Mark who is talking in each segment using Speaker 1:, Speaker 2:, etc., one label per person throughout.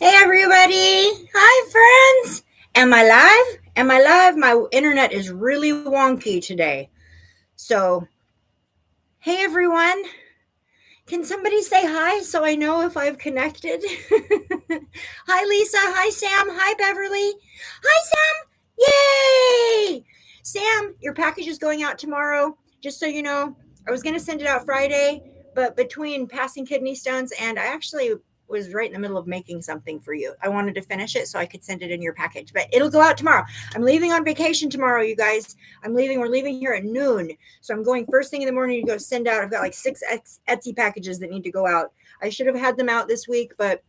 Speaker 1: Hey everybody! Hi friends! Am I live? Am I live? My internet is really wonky today. So, hey everyone! Can somebody say hi so I know if I've connected? Hi Lisa, hi Sam, hi Beverly. Hi Sam! Yay! Sam, your package is going out tomorrow. Just so you know, I was going to send it out Friday, but between passing kidney stones and I actually was right in the middle of making something for you. I wanted to finish it so I could send it in your package, but it'll go out tomorrow. I'm leaving on vacation tomorrow, you guys. We're leaving here at noon. So I'm going first thing in the morning to go send out. I've got like 6 Etsy packages that need to go out. I should have had them out this week, but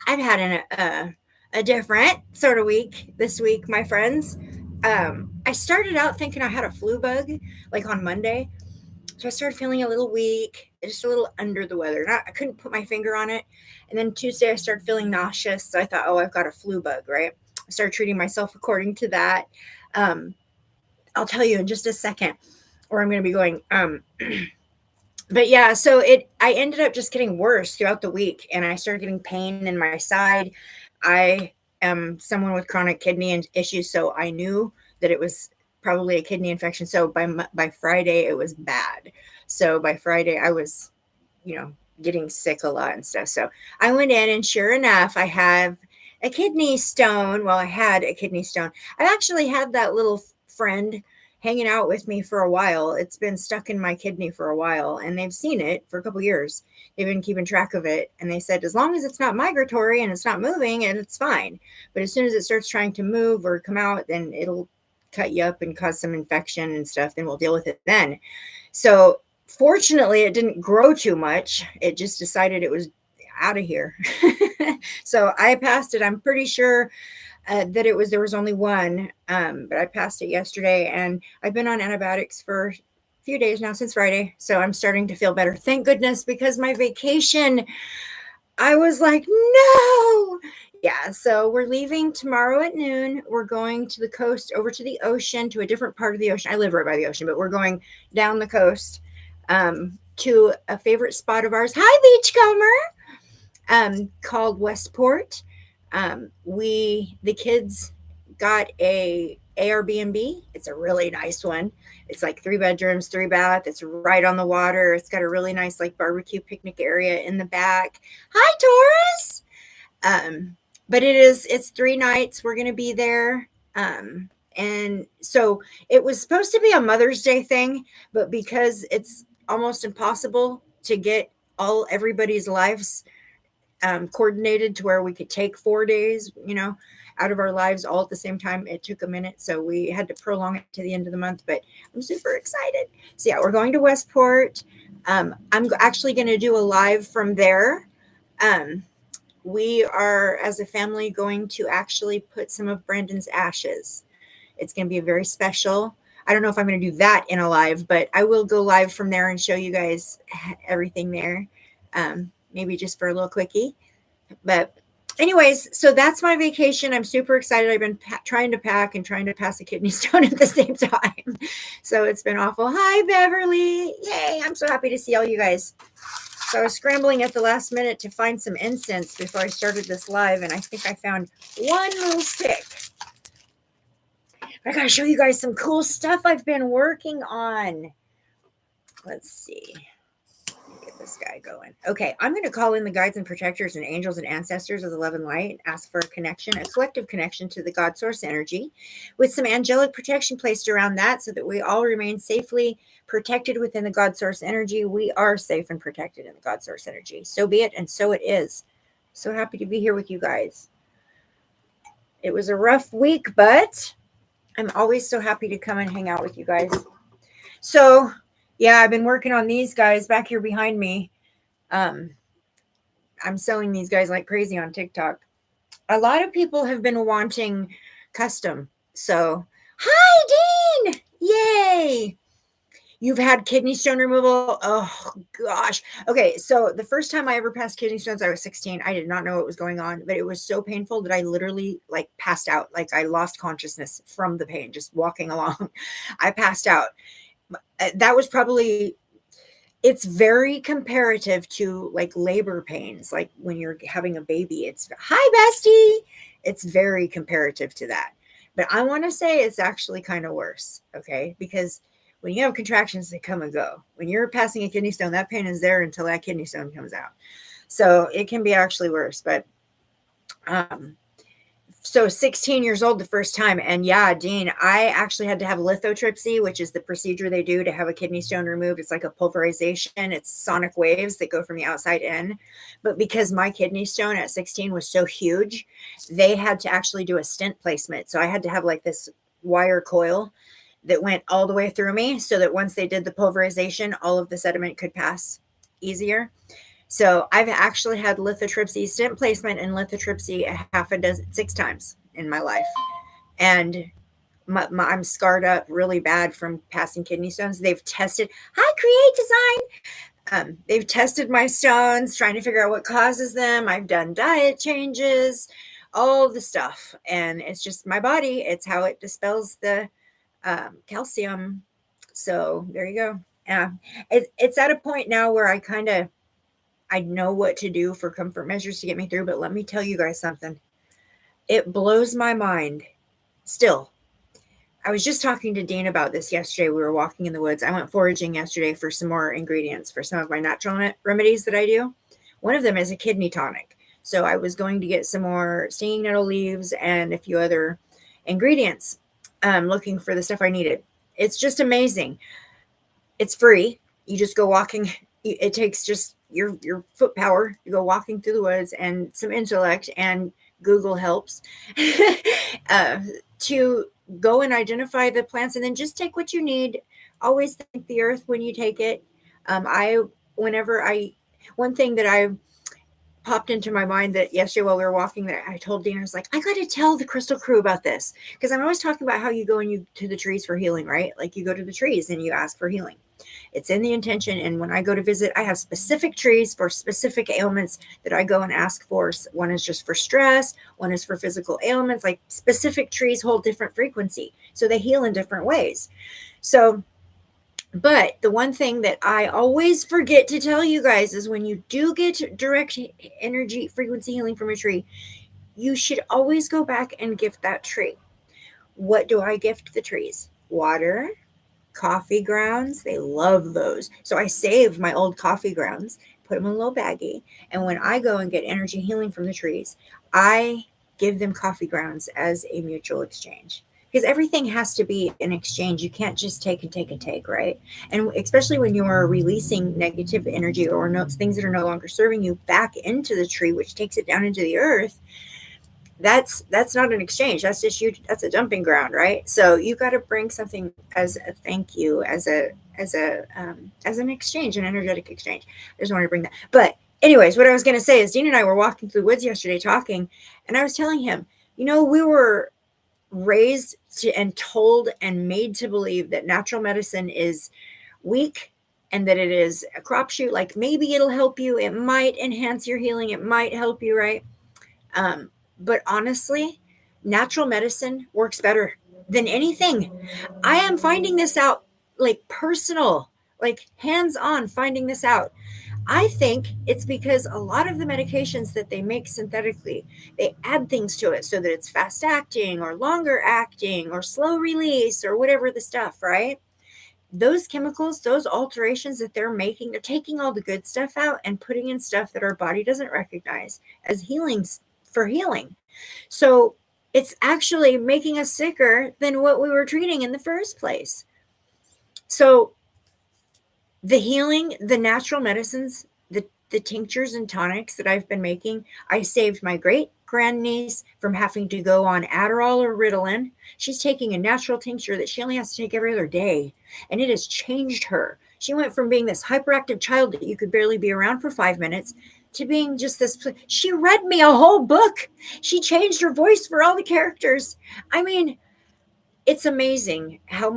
Speaker 1: I've had a different sort of week this week, my friends. I started out thinking I had a flu bug like on Monday. So I started feeling a little weak, just a little under the weather. I couldn't put my finger on it. And then Tuesday, I started feeling nauseous. So I thought, oh, I've got a flu bug, right? I started treating myself according to that. Um, I'll tell you in just a second, or I'm going to be going. But yeah, so I ended up just getting worse throughout the week, and I started getting pain in my side. I am someone with chronic kidney issues, so I knew that it was probably a kidney infection. So by Friday, it was bad. So by Friday, I was, you know, getting sick a lot and stuff. So I went in, and sure enough, I have a kidney stone. Well, I had a kidney stone. I've actually had that little friend hanging out with me for a while. It's been stuck in my kidney for a while, and they've seen it for a couple years. They've been keeping track of it, and they said as long as it's not migratory and it's not moving, and it's fine. But as soon as it starts trying to move or come out, then it'll cut you up and cause some infection and stuff. Then we'll deal with it then. So fortunately, it didn't grow too much. It just decided it was out of here. So I passed it. I'm pretty sure that there was only one, but I passed it yesterday, and I've been on antibiotics for a few days now since Friday, so I'm starting to feel better. Thank goodness, because my vacation, I was like, no. Yeah, so we're leaving tomorrow at noon. We're going to the coast, over to the ocean, to a different part of the ocean. I live right by the ocean, but we're going down the coast to a favorite spot of ours. Hi, Beachcomber, called Westport. The kids got a Airbnb. It's a really nice one. It's like 3 bedrooms, 3 bath. It's right on the water. It's got a really nice like barbecue picnic area in the back. Hi, Taurus. But it's 3 nights. We're gonna be there. And so it was supposed to be a Mother's Day thing, but because it's almost impossible to get everybody's lives coordinated to where we could take 4 days, out of our lives all at the same time. It took a minute, so we had to prolong it to the end of the month. But I'm super excited. So yeah, we're going to Westport. I'm actually going to do a live from there. Um, we are, as a family, going to actually put some of Brandon's ashes. It's going to be a very special. I don't know if I'm going to do that in a live, but I will go live from there and show you guys everything there. Maybe just for a little quickie. But anyways, so that's my vacation. I'm super excited. I've been trying to pack and trying to pass a kidney stone at the same time. So it's been awful. Hi, Beverly. Yay. I'm so happy to see all you guys. So I was scrambling at the last minute to find some incense before I started this live, and I think I found one little stick. I gotta show you guys some cool stuff I've been working on. Let's see. Get this guy going. Okay, I'm going to call in the guides and protectors and angels and ancestors of the love and light, ask for a connection, a collective connection to the God source energy, with some angelic protection placed around that so that we all remain safely protected within the God source energy. We are safe and protected in the God source energy. So be it, and so it is. So happy to be here with you guys. It was a rough week, but I'm always so happy to come and hang out with you guys. So yeah, I've been working on these guys back here behind me. I'm selling these guys like crazy on TikTok. A lot of people have been wanting custom. So, hi, Dean! Yay! You've had kidney stone removal. Oh, gosh. Okay, so the first time I ever passed kidney stones, I was 16. I did not know what was going on, but it was so painful that I literally like passed out. Like I lost consciousness from the pain, just walking along. I passed out. That was probably it's very comparative to like labor pains, like when you're having a baby. It's hi bestie. It's very comparative to that. But I want to say it's actually kind of worse, okay? Because when you have contractions, they come and go. When you're passing a kidney stone, that pain is there until that kidney stone comes out. So it can be actually worse. But so 16 years old the first time. And yeah, Dean, I actually had to have lithotripsy, which is the procedure they do to have a kidney stone removed. It's like a pulverization. It's sonic waves that go from the outside in. But because my kidney stone at 16 was so huge, they had to actually do a stent placement. So I had to have like this wire coil that went all the way through me so that once they did the pulverization, all of the sediment could pass easier. So I've actually had lithotripsy, stent placement, and lithotripsy a half a dozen, 6 times in my life. And I'm scarred up really bad from passing kidney stones. They've tested, hi, Create Design. They've tested my stones, trying to figure out what causes them. I've done diet changes, all the stuff. And it's just my body. It's how it dispels the calcium. So there you go. Yeah. It's at a point now where I know what to do for comfort measures to get me through, but let me tell you guys something. It blows my mind. Still, I was just talking to Dean about this yesterday. We were walking in the woods. I went foraging yesterday for some more ingredients for some of my natural remedies that I do. One of them is a kidney tonic. So I was going to get some more stinging nettle leaves and a few other ingredients, looking for the stuff I needed. It's just amazing. It's free. You just go walking. It takes just your foot power. You go walking through the woods and some intellect, and Google helps to go and identify the plants, and then just take what you need. Always thank the earth when you take it. One thing that I popped into my mind that yesterday while we were walking there, I told Dean, I was like, I got to tell the crystal crew about this, because I'm always talking about how you go and you to the trees for healing, right? Like you go to the trees and you ask for healing. It's in the intention. And when I go to visit, I have specific trees for specific ailments that I go and ask for. One is just for stress. One is for physical ailments. Like specific trees hold different frequency, so they heal in different ways. So, but the one thing that I always forget to tell you guys is when you do get direct energy frequency healing from a tree, you should always go back and gift that tree. What do I gift the trees? Water, coffee grounds. They love those. So I saved my old coffee grounds, put them in a little baggie. And when I go and get energy healing from the trees, I give them coffee grounds as a mutual exchange. Because everything has to be an exchange. You can't just take and take and take, right? And especially when you are releasing negative energy or things that are no longer serving you back into the tree, which takes it down into the earth, that's not an exchange. That's just you. That's a dumping ground, right? So you got to bring something as a thank you, as an exchange, an energetic exchange. I just wanted to bring that. But anyways, what I was going to say is Dean and I were walking through the woods yesterday talking, and I was telling him, we were raised and told and made to believe that natural medicine is weak and that it is a crapshoot. Like maybe it'll help you. It might enhance your healing. It might help you, right? But honestly, natural medicine works better than anything. I am finding this out, like personal, like hands-on finding this out. I think it's because a lot of the medications that they make synthetically, they add things to it so that it's fast acting or longer acting or slow release or whatever the stuff, right? Those chemicals, those alterations that they're making, they're taking all the good stuff out and putting in stuff that our body doesn't recognize as healings for healing. So it's actually making us sicker than what we were treating in the first place. So the healing, the natural medicines, the tinctures and tonics that I've been making, I saved my great grandniece from having to go on Adderall or Ritalin. She's taking a natural tincture that she only has to take every other day, and it has changed her. She went from being this hyperactive child that you could barely be around for 5 minutes to being just this. She read me a whole book. She changed her voice for all the characters. I mean, it's amazing how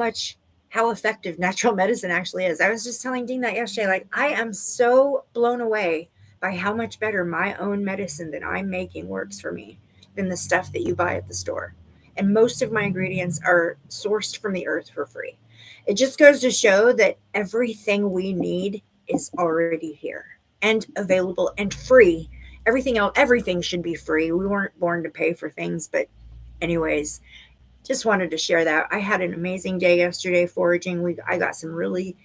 Speaker 1: effective natural medicine actually is. I was just telling Dean that yesterday. Like, I am so blown away by how much better my own medicine that I'm making works for me than the stuff that you buy at the store. And most of my ingredients are sourced from the earth for free. It just goes to show that everything we need is already here and available and free. Everything else, everything should be free. We weren't born to pay for things, but anyways, just wanted to share that. I had an amazing day yesterday foraging. I got some really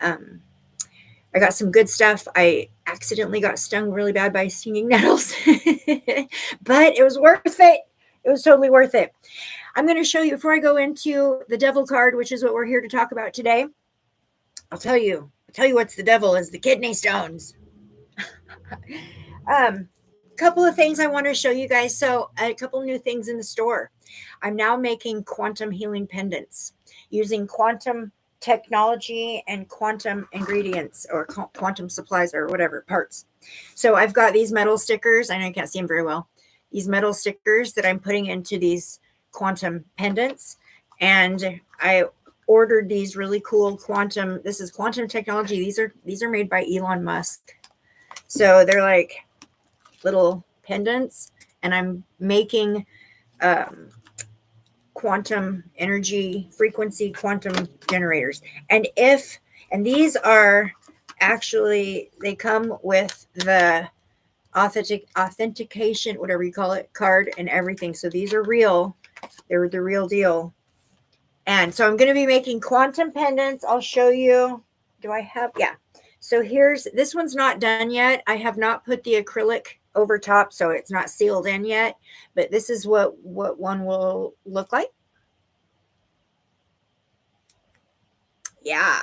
Speaker 1: I got some good stuff. I accidentally got stung really bad by stinging nettles, but it was worth it. It was totally worth it. I'm going to show you before I go into the devil card, which is what we're here to talk about today. I'll tell you what's the devil is the kidney stones. Couple of things I want to show you guys. So a couple new things in the store. I'm now making quantum healing pendants using quantum technology and quantum ingredients or quantum supplies or whatever parts. So I've got these metal stickers, and I can't see them very well. These metal stickers that I'm putting into these quantum pendants, and I ordered these really cool quantum. This is quantum technology. These are made by Elon Musk. So they're like little pendants, and I'm making quantum energy frequency quantum generators. And these are actually, they come with the authentication, whatever you call it, card and everything. So these are real. They're the real deal. And so I'm going to be making quantum pendants. I'll show you. Do I have? Yeah. So this one's not done yet. I have not put the acrylic over top, so it's not sealed in yet. But this is what one will look like. Yeah.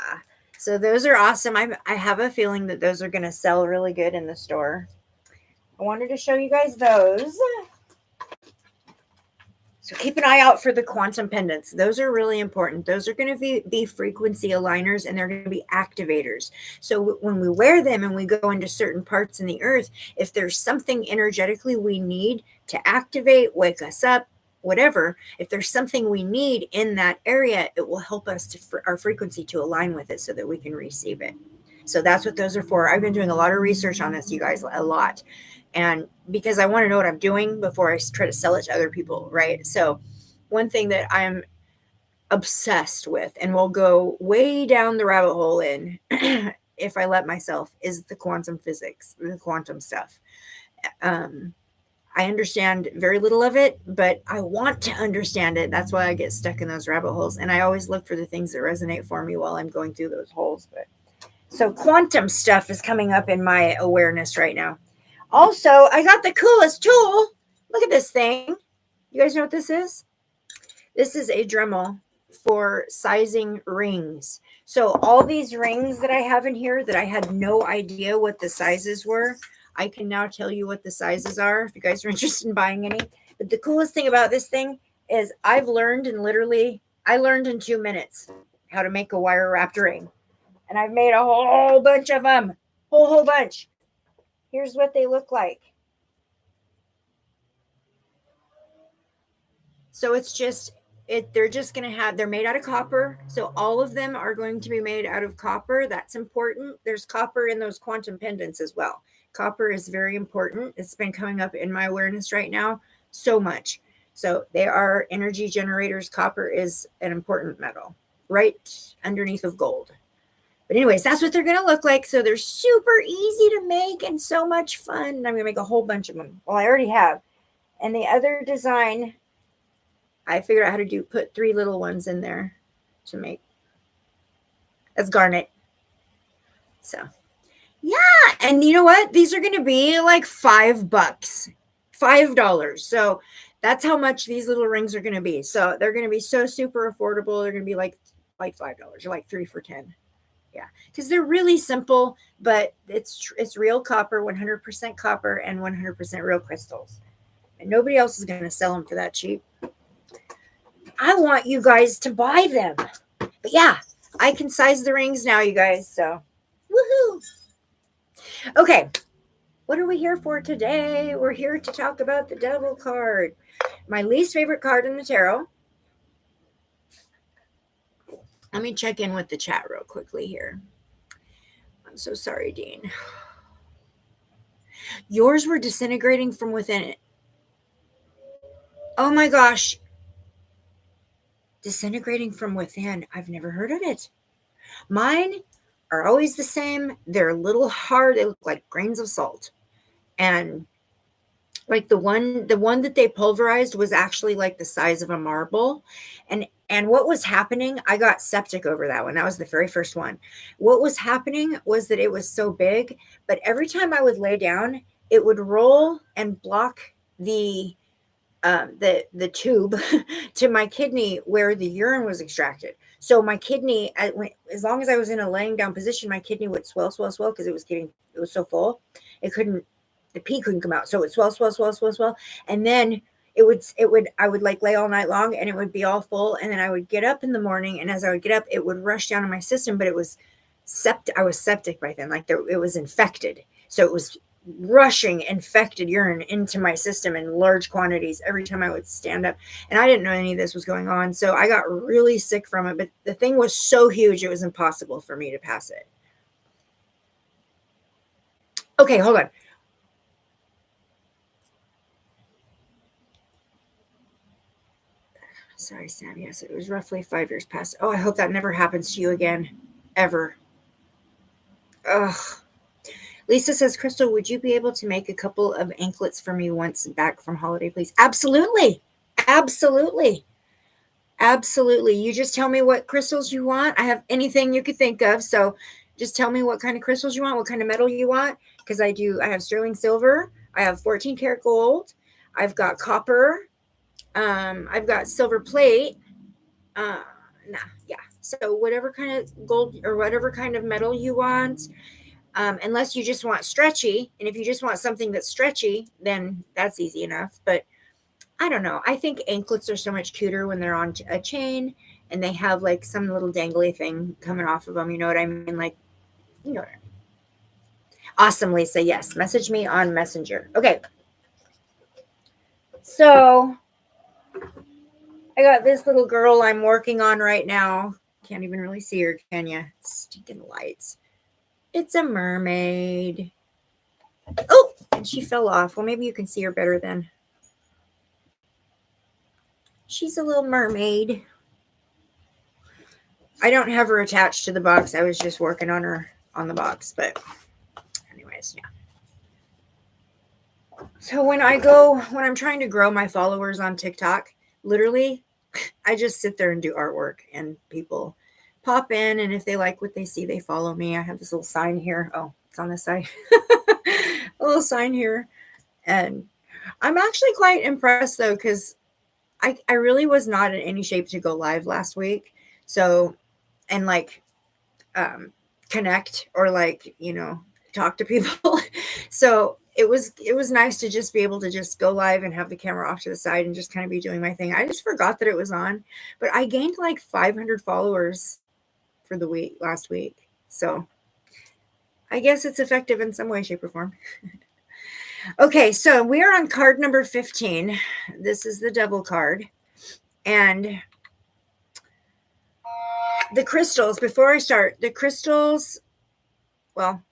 Speaker 1: So those are awesome. I have a feeling that those are going to sell really good in the store. I wanted to show you guys those. So keep an eye out for the quantum pendants. Those are really important. Those are going to be frequency aligners, and they're going to be activators. So when we wear them and we go into certain parts in the earth, if there's something energetically we need to activate, wake us up, whatever, if there's something we need in that area, it will help us our frequency to align with it so that we can receive it. So that's what those are for. I've been doing a lot of research on this, you guys, a lot. And because I want to know what I'm doing before I try to sell it to other people, right? So one thing that I'm obsessed with and will go way down the rabbit hole in if I let myself is the quantum physics, the quantum stuff. I understand very little of it, but I want to understand it. That's why I get stuck in those rabbit holes. And I always look for the things that resonate for me while I'm going through those holes. But so quantum stuff is coming up in my awareness right now. Also, I got the coolest tool. Look at this thing. You guys know what this is? This is a Dremel for sizing rings. So all these rings that I have in here that I had no idea what the sizes were, I can now tell you what the sizes are if you guys are interested in buying any. But the coolest thing about this thing is I learned in 2 minutes how to make a wire wrapped ring. And I've made a whole bunch of them. Whole bunch. Here's what they look like. So they're made out of copper. So all of them are going to be made out of copper. That's important. There's copper in those quantum pendants as well. Copper is very important. It's been coming up in my awareness right now so much. So they are energy generators. Copper is an important metal right underneath of gold. But anyways, that's what they're going to look like. So they're super easy to make and so much fun. I'm going to make a whole bunch of them. Well, I already have. And the other design, I figured out how to put 3 little ones in there to make. That's garnet. So, yeah. And you know what? These are going to be like $5. $5. So that's how much these little rings are going to be. So they're going to be so super affordable. They're going to be like $5 or like 3 for $10. Yeah, because they're really simple, but it's real copper, 100% copper, and 100% real crystals. And nobody else is going to sell them for that cheap. I want you guys to buy them. But yeah, I can size the rings now, you guys. So, woohoo! Okay, what are we here for today? We're here to talk about the Devil card, my least favorite card in the tarot. Let me check in with the chat real quickly here. I'm so sorry, Dean. Yours were disintegrating from within. Oh my gosh. Disintegrating from within. I've never heard of it. Mine are always the same. They're a little hard. They look like grains of salt. And like the one that they pulverized was actually like the size of a marble. And what was happening, I got septic over that one. That was the very first one. What was happening was that it was so big, but every time I would lay down, it would roll and block the the tube to my kidney where the urine was extracted. So my kidney, as long as I was in a laying down position, my kidney would swell because it was so full. It couldn't, the pee couldn't come out. So it would swell. And then I would like lay all night long and it would be all full. And then I would get up in the morning. And as I would get up, it would rush down in my system, but it was I was septic by then. It was infected. So it was rushing infected urine into my system in large quantities every time I would stand up. And I didn't know any of this was going on. So I got really sick from it. But the thing was so huge, it was impossible for me to pass it. Okay, hold on. Sorry, Sam. Yes, it was roughly 5 years past. Oh, I hope that never happens to you again. Ever. Ugh. Lisa says, Crystal, would you be able to make a couple of anklets for me once back from holiday, please? Absolutely. Absolutely. Absolutely. You just tell me what crystals you want. I have anything you could think of. So just tell me what kind of crystals you want, what kind of metal you want. Because I have sterling silver. I have 14 karat gold. I've got copper. I've got silver plate. Yeah. So whatever kind of gold or whatever kind of metal you want. Unless you just want stretchy. And if you just want something that's stretchy, then that's easy enough. But I don't know. I think anklets are so much cuter when they're on a chain and they have like some little dangly thing coming off of them. You know what I mean? Like, you know what I mean. Awesome, Lisa. Yes. Message me on Messenger. Okay. So I got this little girl I'm working on right now. Can't even really see her, can you? Stinking lights. It's a mermaid. Oh, and she fell off. Well, maybe you can see her better then. She's a little mermaid. I don't have her attached to the box. I was just working on her on the box. But anyways, yeah. So when I'm trying to grow my followers on TikTok, literally, I just sit there and do artwork and people pop in. And if they like what they see, they follow me. I have this little sign here. Oh, it's on this side. A little sign here. And I'm actually quite impressed though, because I really was not in any shape to go live last week. So, and like, connect or like, talk to people. So it was nice to just be able to just go live and have the camera off to the side and just kind of be doing my thing. I just forgot that it was on, but I gained like 500 followers for the week last week. So I guess it's effective in some way, shape, or form. Okay, so we are on card number 15. This is the devil card. And the crystals, before I start, the crystals, well,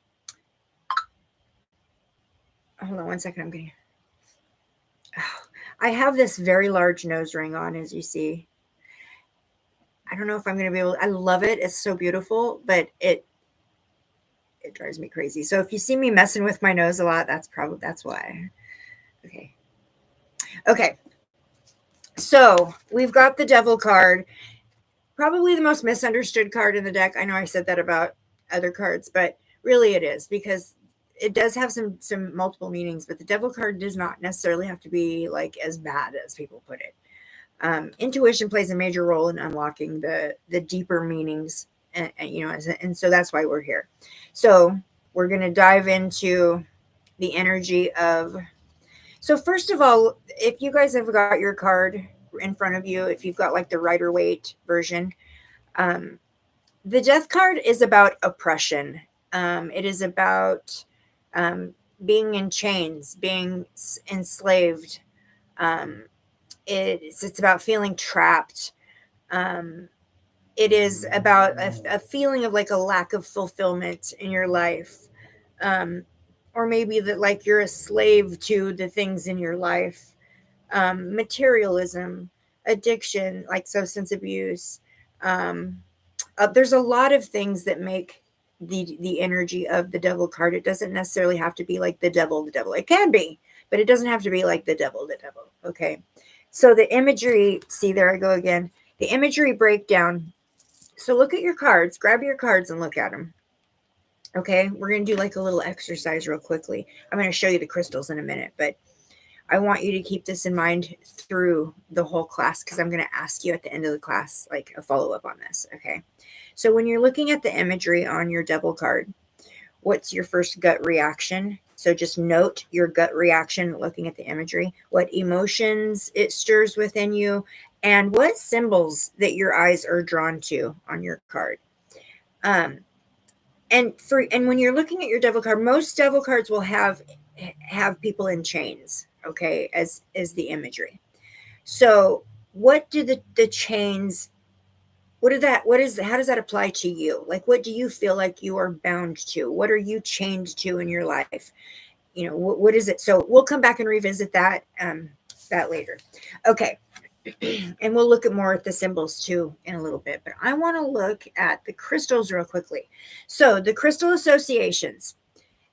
Speaker 1: hold on one second. I'm getting, I have this very large nose ring on, as you see. I don't know if I'm going to be able, I love it. It's so beautiful, but it drives me crazy. So if you see me messing with my nose a lot, that's why. Okay. So we've got the devil card, probably the most misunderstood card in the deck. I know I said that about other cards, but really it is, because it does have some multiple meanings, but the devil card does not necessarily have to be like as bad as people put it. Intuition plays a major role in unlocking the deeper meanings, and so that's why we're here. So we're going to dive into the energy of, so first of all, if you guys have got your card in front of you, if you've got like the Rider-Waite version, the death card is about oppression. It is about being in chains, being enslaved. It's about feeling trapped. It is about a feeling of like a lack of fulfillment in your life. Or maybe that like you're a slave to the things in your life. Materialism, addiction, like substance abuse. There's a lot of things that make the energy of the devil card. It doesn't necessarily have to be like the devil. It can be, but it doesn't have to be like the devil. Okay. So the imagery, see, there I go again. The imagery breakdown. So look at your cards, grab your cards and look at them. Okay. We're going to do like a little exercise real quickly. I'm going to show you the crystals in a minute, but I want you to keep this in mind through the whole class, because I'm going to ask you at the end of the class, like a follow-up on this. Okay. So when you're looking at the imagery on your devil card, what's your first gut reaction? So just note your gut reaction looking at the imagery, what emotions it stirs within you, and what symbols that your eyes are drawn to on your card. And when you're looking at your devil card, most devil cards will have people in chains, okay, as the imagery. So what do the chains, how does that apply to you? Like, what do you feel like you are bound to? What are you chained to in your life? You know, what is it? So we'll come back and revisit that later. Okay. And we'll look at more at the symbols too in a little bit, but I want to look at the crystals real quickly. So the crystal associations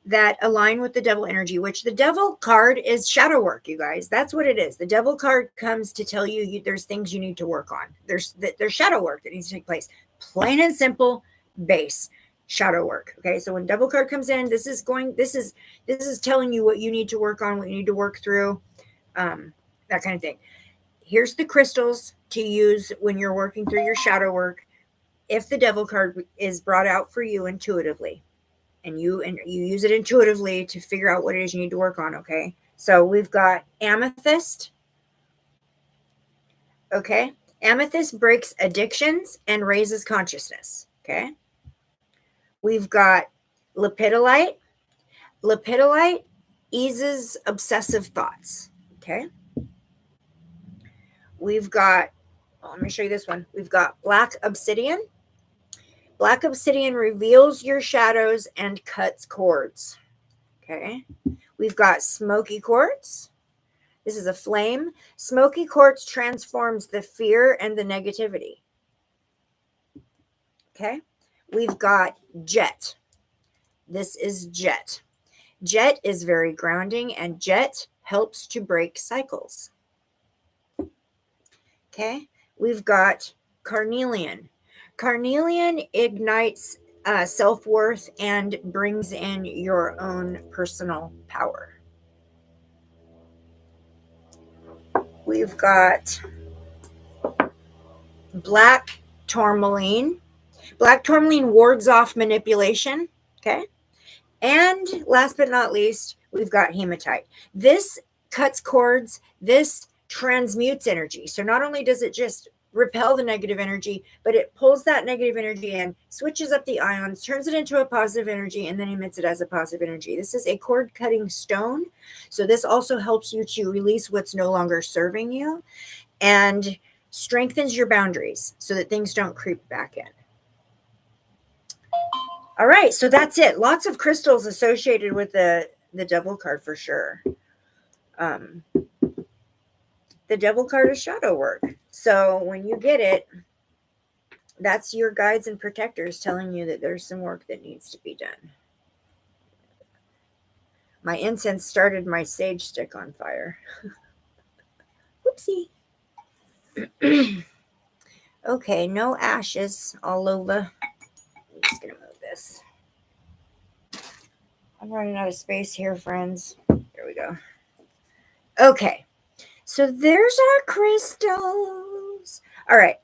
Speaker 1: that align with the devil energy, which the devil card is shadow work, you guys. That's what it is. The devil card comes to tell you, there's things you need to work on. There's shadow work that needs to take place. Plain and simple, base shadow work. Okay. So when devil card comes in, this is telling you what you need to work on, what you need to work through, that kind of thing. Here's the crystals to use when you're working through your shadow work. If the devil card is brought out for you intuitively, and you use it intuitively to figure out what it is you need to work on. Okay. So we've got amethyst. Okay. Amethyst breaks addictions and raises consciousness. Okay. We've got lepidolite. Lepidolite eases obsessive thoughts. Okay. We've got, let me show you this one. We've got black obsidian. Black obsidian reveals your shadows and cuts cords. Okay. We've got smoky quartz. This is a flame. Smoky quartz transforms the fear and the negativity. Okay. We've got jet. This is jet. Jet is very grounding, and jet helps to break cycles. Okay. We've got carnelian. Carnelian ignites self-worth and brings in your own personal power. We've got black tourmaline. Black tourmaline wards off manipulation. Okay. And last but not least, we've got hematite. This cuts cords. This transmutes energy. So not only does it just repel the negative energy, but it pulls that negative energy in, switches up the ions, turns it into a positive energy, and then emits it as a positive energy. This is a cord cutting stone. So this also helps you to release what's no longer serving you and strengthens your boundaries so that things don't creep back in. All right, so that's it. Lots of crystals associated with the devil card for sure. The devil card is shadow work. So when you get it, that's your guides and protectors telling you that there's some work that needs to be done. My incense started my sage stick on fire. Whoopsie. Okay, no ashes all over. I'm just going to move this. I'm running out of space here, friends. There we go. Okay, so there's our crystals. All right,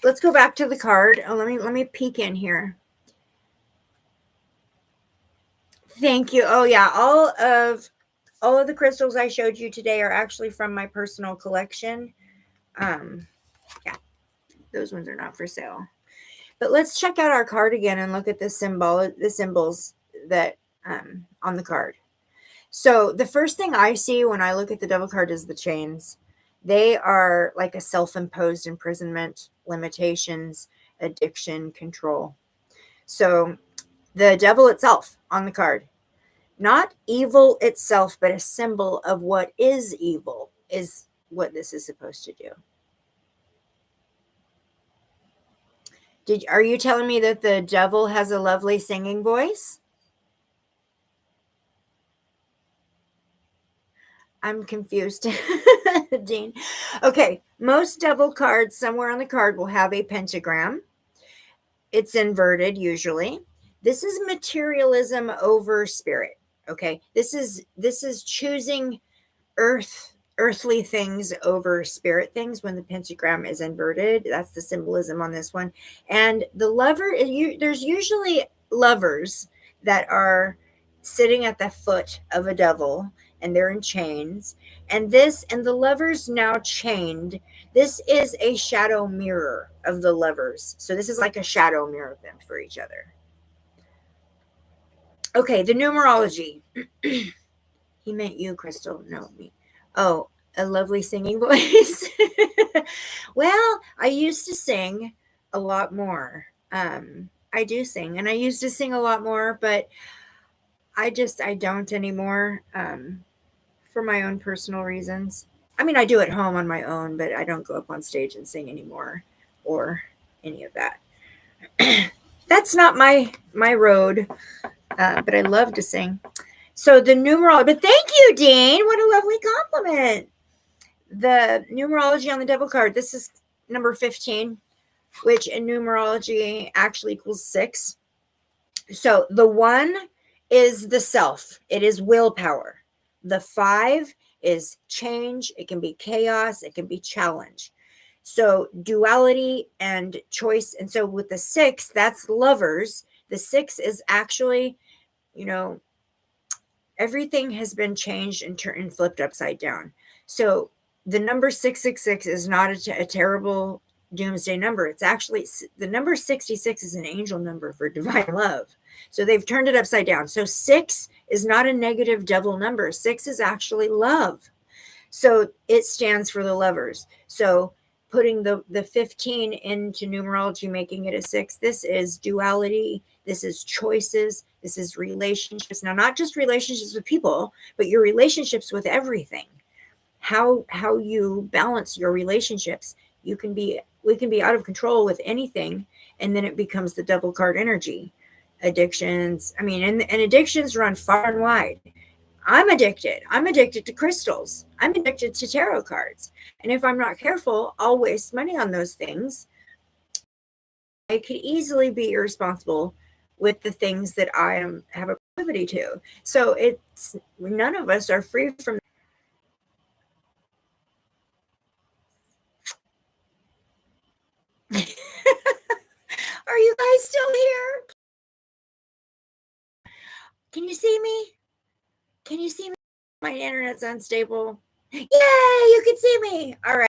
Speaker 1: let's go back to the card. Oh, let me peek in here. Thank you. Oh yeah, all of the crystals I showed you today are actually from my personal collection. Yeah, those ones are not for sale. But let's check out our card again and look at the symbols that on the card. So the first thing I see when I look at the devil card is the chains. They are like a self-imposed imprisonment, limitations, addiction, control. So the devil itself on the card, not evil itself, but a symbol of what is evil is what this is supposed to do. Are you telling me that the devil has a lovely singing voice? I'm confused. Dean. Okay, most devil cards somewhere on the card will have a pentagram. It's inverted usually. This is materialism over spirit. Okay, this is choosing earthly things over spirit things when the pentagram is inverted. That's the symbolism on this one. And the lover, there's usually lovers that are sitting at the foot of a devil and they're in chains. And the lovers now chained. This is a shadow mirror of the lovers. So this is like a shadow mirror of them for each other. Okay, the numerology. He meant you, Crystal, no me. Oh, a lovely singing voice. Well, I used to sing a lot more. I do sing, and I used to sing a lot more, but I don't anymore for my own personal reasons. I mean, I do at home on my own, but I don't go up on stage and sing anymore or any of that. That's not my road, but I love to sing. So the numerology, but thank you, Dean. What a lovely compliment. The numerology on the devil card, this is number 15, which in numerology actually equals 6. So the 1 is the self, it is willpower. The 5 is change, it can be chaos, it can be challenge. So duality and choice. And so with the 6, that's lovers. The 6 is actually, everything has been changed and turned and flipped upside down. So the number 666 is not a terrible doomsday number. It's actually, the number 66 is an angel number for divine love. So they've turned it upside down. So 6 is not a negative devil number. 6 is actually love. So it stands for the lovers. So putting the 15 into numerology, making it a 6, this is duality, this is choices, this is relationships. Now, not just relationships with people, but your relationships with everything. How you balance your relationships. We can be out of control with anything, and then it becomes the devil card energy. Addictions, I mean, and addictions run far and wide. I'm addicted. I'm addicted to crystals. I'm addicted to tarot cards. And if I'm not careful, I'll waste money on those things. I could easily be irresponsible with the things that have a proclivity to. So it's, none of us are free from. Are you guys still here? Can you see me? Can you see me? My internet's unstable. Yay, you can see me. All right.